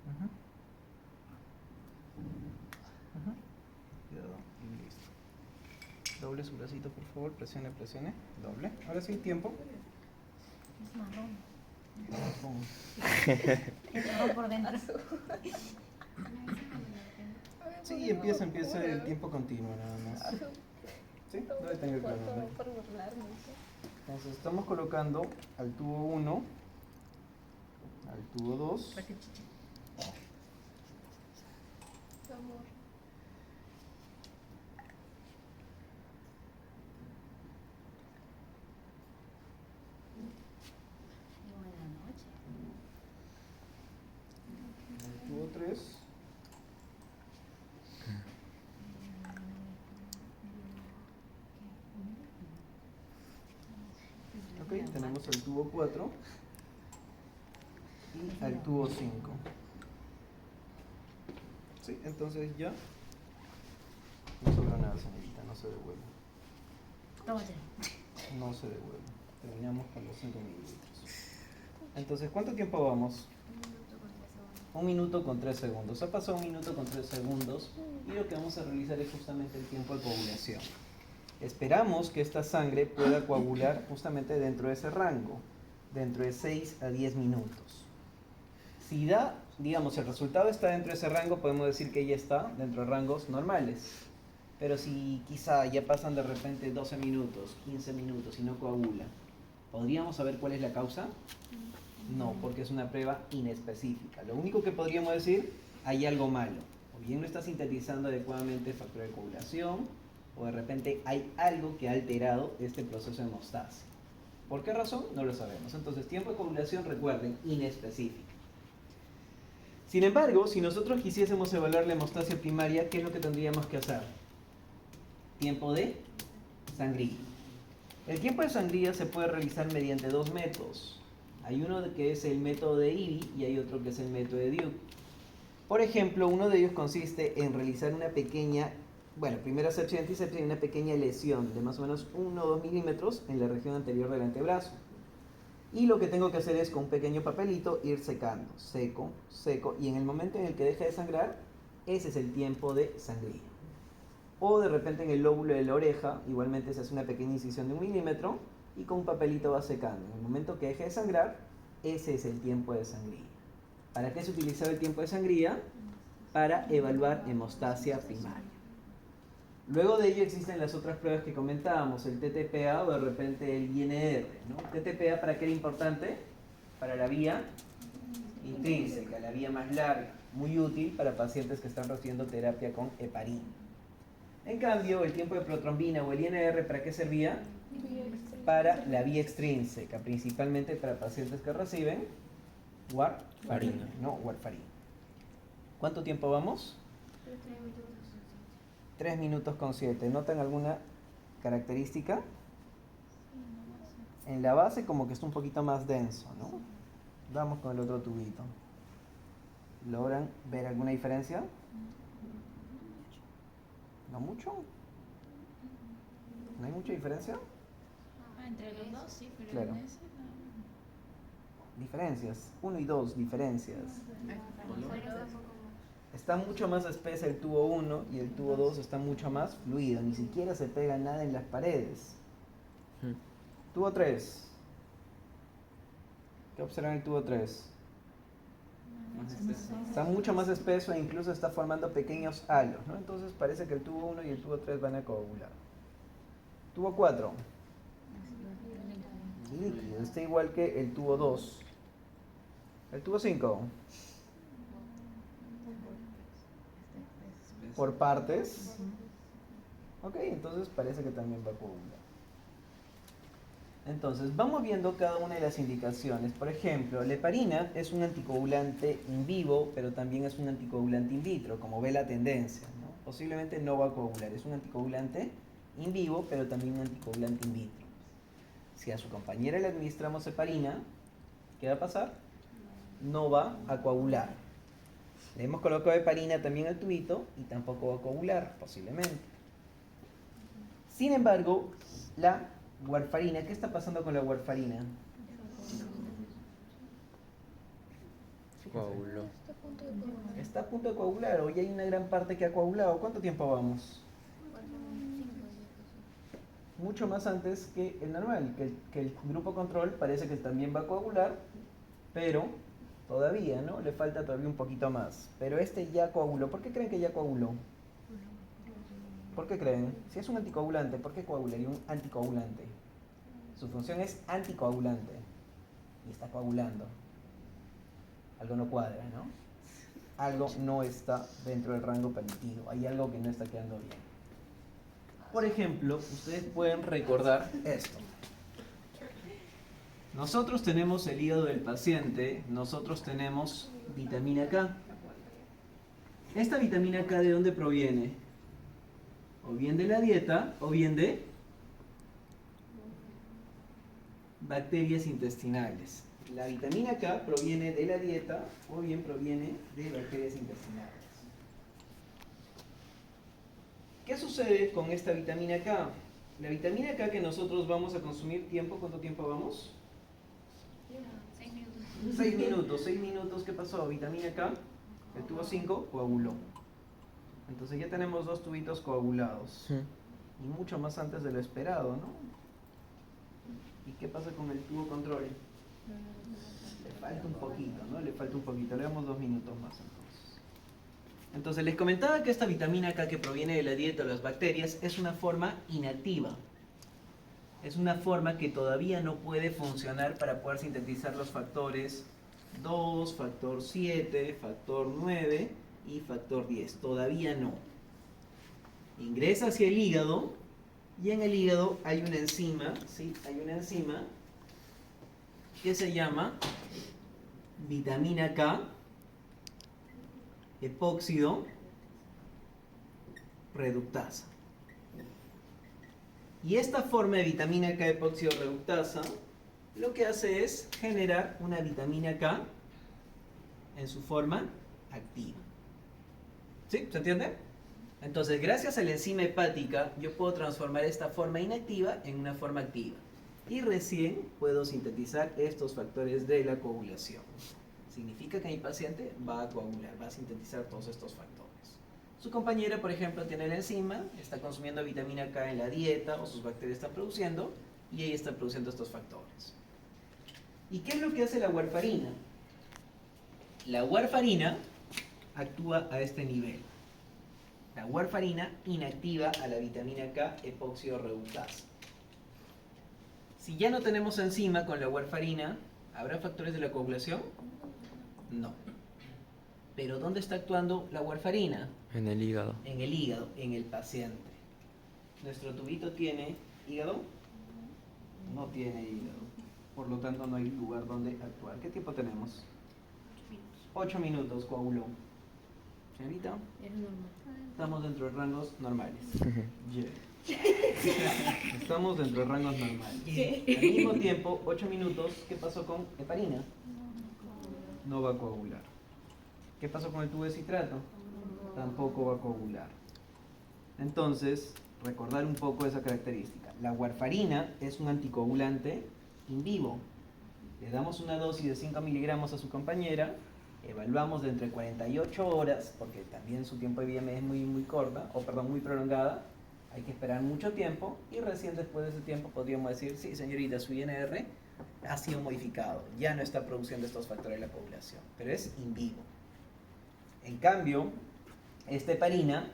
Ajá. Ajá. Cuidado y listo. Doble su bracito, por favor. Presione, presione. Doble. Ahora sí, tiempo. Es marrón. Pum. Es marrón por dentro. Sí, empieza el tiempo continuo nada más. ¿Sí? Debe tener el cronómetro. Entonces estamos colocando al tubo 1, al tubo 2, Buenas noches. al tubo 3, ok, tenemos al tubo 4 y al tubo 5. Sí, entonces ya no sobró nada, señorita, no se devuelve. Tómate. No se devuelve. Terminamos con los 5 mililitros. Entonces, ¿cuánto tiempo vamos? 1 minuto con 3 segundos. Ha pasado 1 minuto con 3 segundos y lo que vamos a realizar es justamente el tiempo de coagulación. Esperamos que esta sangre pueda coagular justamente dentro de ese rango, dentro de 6 a 10 minutos. Si da, digamos, el resultado está dentro de ese rango, podemos decir que ya está dentro de rangos normales. Pero si quizá ya pasan de repente 12 minutos, 15 minutos y no coagula, ¿podríamos saber cuál es la causa? No, porque es una prueba inespecífica. Lo único que podríamos decir, hay algo malo. O bien no está sintetizando adecuadamente el factor de coagulación, o de repente hay algo que ha alterado este proceso de hemostasia. ¿Por qué razón? No lo sabemos. Entonces, tiempo de coagulación, recuerden, inespecífica. Sin embargo, si nosotros quisiésemos evaluar la hemostasia primaria, ¿qué es lo que tendríamos que hacer? Tiempo de sangría. El tiempo de sangría se puede realizar mediante 2 métodos. Hay uno que es el método de Ivy y hay otro que es el método de Duke. Por ejemplo, uno de ellos consiste en realizar una pequeña, primera asepsia y antisepsia y una pequeña lesión de más o menos 1 o 2 milímetros en la región anterior del antebrazo. Y lo que tengo que hacer es con un pequeño papelito ir secando, seco, seco, y en el momento en el que deje de sangrar, ese es el tiempo de sangría. O de repente en el lóbulo de la oreja, igualmente se hace una pequeña incisión de 1 milímetro y con un papelito va secando. En el momento que deje de sangrar, ese es el tiempo de sangría. ¿Para qué se utilizaba el tiempo de sangría? Para evaluar hemostasia primaria. Luego de ello existen las otras pruebas que comentábamos, el TTPA o de repente el INR, ¿no? TTPA, ¿para qué era importante? Para la vía intrínseca, la vía más larga, muy útil para pacientes que están recibiendo terapia con heparina. En cambio, el tiempo de protrombina o el INR, ¿para qué servía? Para la vía extrínseca, principalmente para pacientes que reciben Farina. No, warfarina. ¿Cuánto tiempo vamos? 3 minutos con 7. ¿Notan alguna característica? En la base como que está un poquito más denso, ¿no? Vamos con el otro tubito. ¿Logran ver alguna diferencia? ¿No mucho? ¿No hay mucha diferencia? Entre los dos sí, pero Claro. en ese Diferencias. 1 y 2, diferencias. Está mucho más espesa el tubo 1 y el tubo 2 está mucho más fluido. Ni siquiera se pega nada en las paredes. Tubo 3. ¿Qué observan en el tubo 3? Está mucho más espeso e incluso está formando pequeños halos, ¿no? Entonces parece que el tubo 1 y el tubo 3 van a coagular. Tubo 4. Líquido, está igual que el tubo 2. El tubo 5. Por partes. Ok, entonces parece que también va a coagular. Entonces, vamos viendo cada una de las indicaciones. Por ejemplo, la heparina es un anticoagulante in vivo, pero también es un anticoagulante in vitro, como ve la tendencia, ¿no? Posiblemente no va a coagular. Es un anticoagulante in vivo, pero también un anticoagulante in vitro. Si a su compañera le administramos heparina, ¿qué va a pasar? No va a coagular. Le hemos colocado heparina también al tubito y tampoco va a coagular, posiblemente. Sin embargo, la warfarina, ¿qué está pasando con la warfarina? Coaguló. Está a punto de coagular, o ya hay una gran parte que ha coagulado. ¿Cuánto tiempo vamos? Mucho más antes que el normal, que el grupo control parece que también va a coagular, pero todavía, ¿no? Le falta todavía un poquito más. Pero este ya coaguló. ¿Por qué creen que ya coaguló? ¿Por qué creen? Si es un anticoagulante, ¿por qué coagularía un anticoagulante? Su función es anticoagulante y está coagulando. Algo no cuadra, ¿no? Algo no está dentro del rango permitido. Hay algo que no está quedando bien. Por ejemplo, ustedes pueden recordar esto. Nosotros tenemos el hígado del paciente, nosotros tenemos vitamina K. ¿Esta vitamina K de dónde proviene? O bien de la dieta, o bien de bacterias intestinales. La vitamina K proviene de la dieta, o bien proviene de bacterias intestinales. ¿Qué sucede con esta vitamina K? La vitamina K que nosotros vamos a consumir, ¿cuánto tiempo vamos? 6 minutos. 6 minutos, ¿qué pasó? Vitamina K, el tubo 5 coaguló. Entonces ya tenemos 2 tubitos coagulados. Y mucho más antes de lo esperado, ¿no? ¿Y qué pasa con el tubo control? Le falta un poquito, ¿no? Le falta un poquito. Le damos 2 minutos más entonces. Entonces les comentaba que esta vitamina K que proviene de la dieta o las bacterias es una forma inactiva. Es una forma que todavía no puede funcionar para poder sintetizar los factores 2, factor 7, factor 9 y factor 10. Todavía no. Ingresa hacia el hígado y en el hígado hay una enzima, ¿sí? Hay una enzima que se llama vitamina K, epóxido, reductasa. Y esta forma de vitamina K epóxido reductasa lo que hace es generar una vitamina K en su forma activa. ¿Sí? ¿Se entiende? Entonces, gracias a la enzima hepática, yo puedo transformar esta forma inactiva en una forma activa. Y recién puedo sintetizar estos factores de la coagulación. Significa que mi paciente va a coagular, va a sintetizar todos estos factores. Su compañera, por ejemplo, tiene la enzima, está consumiendo vitamina K en la dieta o sus bacterias están produciendo y ella está produciendo estos factores. ¿Y qué es lo que hace la warfarina? La warfarina actúa a este nivel. La warfarina inactiva a la vitamina K epóxido reductasa. Si ya no tenemos enzima con la warfarina, ¿habrá factores de la coagulación? No. ¿Pero dónde está actuando la warfarina? En el hígado. En el hígado, en el paciente. ¿Nuestro tubito tiene hígado? No tiene hígado. Por lo tanto, no hay lugar donde actuar. ¿Qué tiempo tenemos? 8 minutos coaguló. Señorita, Era normal. estamos dentro de rangos normales. Yeah. Estamos dentro de rangos normales. Al mismo tiempo, 8 minutos, ¿qué pasó con heparina? No va a coagular. ¿Qué pasó con el tubo de citrato? Tampoco va a coagular. Entonces, recordar un poco esa característica. La warfarina es un anticoagulante in vivo. Le damos una dosis de 5 miligramos a su compañera, evaluamos de entre 48 horas, porque también su tiempo de vida es muy corta, muy prolongada, hay que esperar mucho tiempo, y recién después de ese tiempo podríamos decir, sí señorita, su INR ha sido modificado, ya no está produciendo estos factores de la coagulación, pero es in vivo. En cambio, esta heparina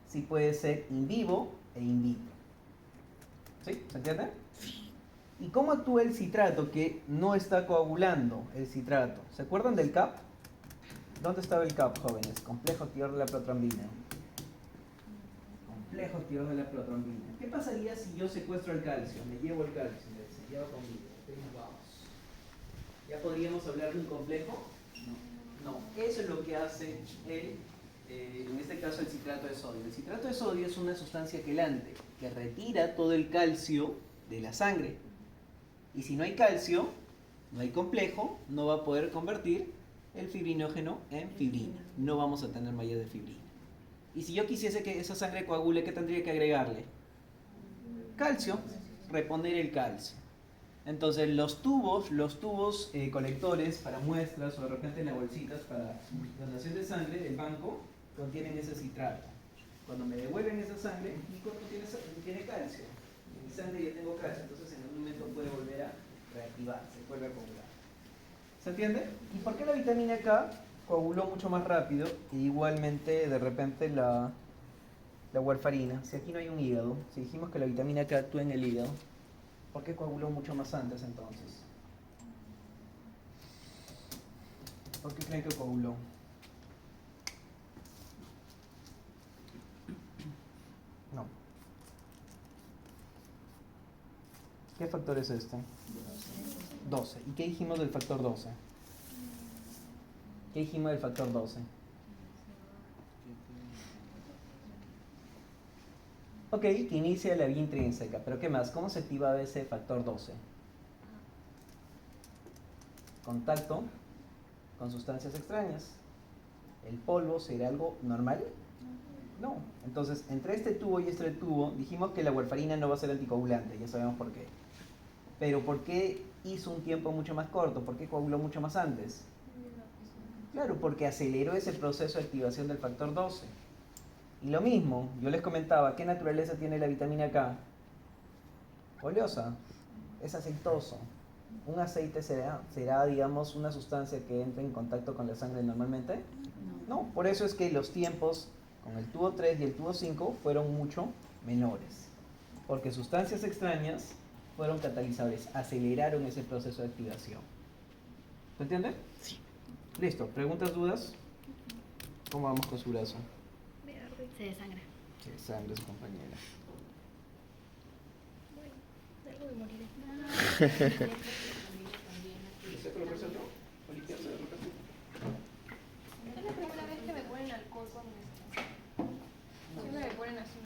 sí puede ser in vivo e in vitro. ¿Sí? ¿Se entiende? ¿Y cómo actúa el citrato que no está coagulando el citrato? ¿Se acuerdan del CAP? ¿Dónde estaba el CAP, jóvenes? Complejo activador de la protrombina. Complejo activador de la protrombina. ¿Qué pasaría si yo secuestro el calcio? Me llevo el calcio, me llevo conmigo. Nos vamos. ¿Ya podríamos hablar de un complejo? No. Eso es lo que hace en este caso el citrato de sodio. El citrato de sodio es una sustancia quelante que retira todo el calcio de la sangre. Y si no hay calcio, no hay complejo, no va a poder convertir el fibrinógeno en fibrina. No vamos a tener malla de fibrina. Y si yo quisiese que esa sangre coagule, ¿qué tendría que agregarle? Calcio, reponer el calcio. Entonces los tubos colectores para muestras o de repente las bolsitas para donación de sangre, el banco, contienen ese citrato. Cuando me devuelven esa sangre, mi cuerpo tiene calcio. En mi sangre ya tengo calcio, entonces en algún momento puede volver a reactivarse, vuelve a coagular. ¿Se entiende? ¿Y por qué la vitamina K coaguló mucho más rápido e igualmente de repente la warfarina? Si aquí no hay un hígado, si dijimos que la vitamina K actúa en el hígado, ¿por qué coaguló mucho más antes entonces? ¿Por qué creen que coaguló? No. ¿Qué factor es este? 12. ¿Y qué dijimos del factor 12? ¿Qué dijimos del factor 12? Ok, que inicia la vía intrínseca, pero ¿qué más? ¿Cómo se activa ese factor 12? Contacto con sustancias extrañas. ¿El polvo será algo normal? No. Entonces, entre este tubo y este tubo, dijimos que la warfarina no va a ser anticoagulante, ya sabemos por qué. Pero ¿por qué hizo un tiempo mucho más corto? ¿Por qué coaguló mucho más antes? Claro, porque aceleró ese proceso de activación del factor 12. Y lo mismo, yo les comentaba, ¿qué naturaleza tiene la vitamina K? Oleosa, es aceitoso. ¿Un aceite será, digamos, una sustancia que entra en contacto con la sangre normalmente? No, por eso es que los tiempos con el tubo 3 y el tubo 5 fueron mucho menores. Porque sustancias extrañas fueron catalizadores, aceleraron ese proceso de activación. ¿Se entiende? Sí. Listo, ¿preguntas, dudas? ¿Cómo vamos con su brazo? Se desangra. Se desangra su compañera. Bueno, algo de morir.